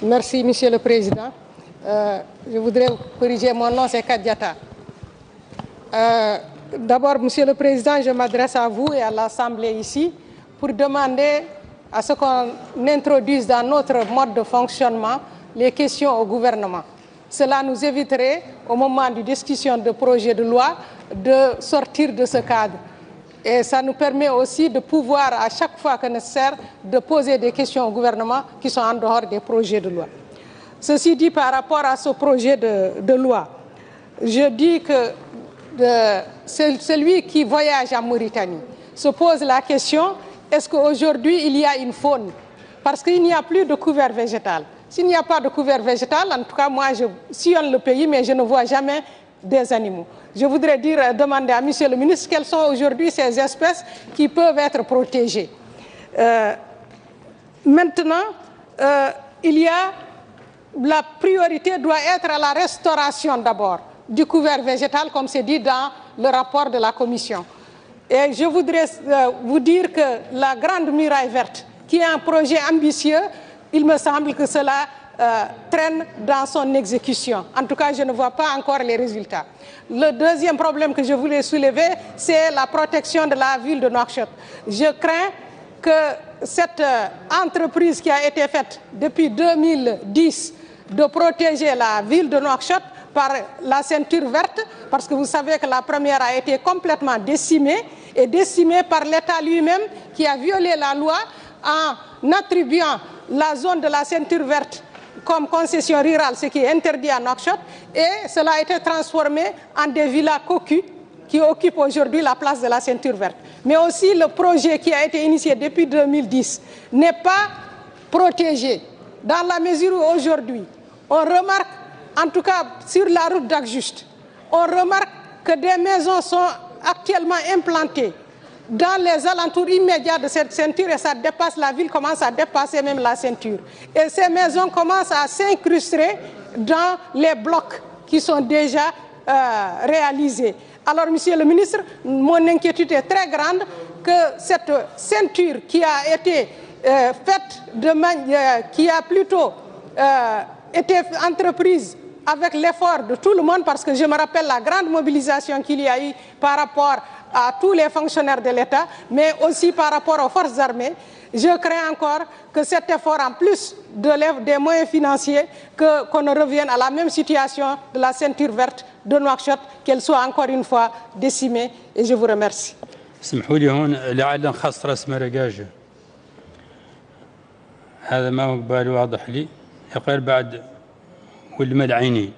Merci, Monsieur le Président. Je voudrais corriger mon nom, c'est Kadiata. D'abord, Monsieur le Président, je m'adresse à vous et à l'Assemblée ici pour demander à ce qu'on introduise dans notre mode de fonctionnement les questions au gouvernement. Cela nous éviterait, au moment de discussion de projet de loi, de sortir de ce cadre. Et ça nous permet aussi de pouvoir, à chaque fois que nécessaire, de poser des questions au gouvernement qui sont en dehors des projets de loi. Ceci dit, par rapport à ce projet de loi, je dis que celui qui voyage en Mauritanie se pose la question, est-ce qu'aujourd'hui il y a une faune? Parce qu'il n'y a plus de couvert végétal. S'il n'y a pas de couvert végétal, en tout cas, moi, je sillonne le pays, mais je ne vois jamais des animaux. Je voudrais demander à Monsieur le ministre quelles sont aujourd'hui ces espèces qui peuvent être protégées. Maintenant, la priorité doit être à la restauration d'abord du couvert végétal, comme c'est dit dans le rapport de la Commission. Et je voudrais vous dire que la Grande Muraille Verte, qui est un projet ambitieux, il me semble que cela traîne dans son exécution. En tout cas, je ne vois pas encore les résultats. Le deuxième problème que je voulais soulever, c'est la protection de la ville de Nouakchott. Je crains que cette entreprise qui a été faite depuis 2010 de protéger la ville de Nouakchott par la ceinture verte, parce que vous savez que la première a été complètement décimée, et décimée par l'État lui-même qui a violé la loi en attribuant la zone de la ceinture verte comme concession rurale, ce qui est interdit à Nouakchott, et cela a été transformé en des villas cocus qui occupent aujourd'hui la place de la ceinture verte. Mais aussi le projet qui a été initié depuis 2010 n'est pas protégé, dans la mesure où aujourd'hui, on remarque, en tout cas sur la route d'Agjuste, on remarque que des maisons sont actuellement implantées dans les alentours immédiats de cette ceinture et ça dépasse la ville, commence à dépasser même la ceinture. Et ces maisons commencent à s'incruster dans les blocs qui sont déjà réalisés. Alors, Monsieur le ministre, mon inquiétude est très grande que cette ceinture qui a été qui a plutôt été entreprise avec l'effort de tout le monde, parce que je me rappelle la grande mobilisation qu'il y a eu par rapport à tous les fonctionnaires de l'État, mais aussi par rapport aux forces armées. Je crains encore que cet effort, en plus des moyens financiers, qu'on ne revienne à la même situation de la ceinture verte de Nouakchott, qu'elle soit encore une fois décimée. Et je vous remercie. اسمحوا لي هون لعل نخص راس مرقاجة، هذا ما هو بالي واضح لي، يقال بعد والمدعيني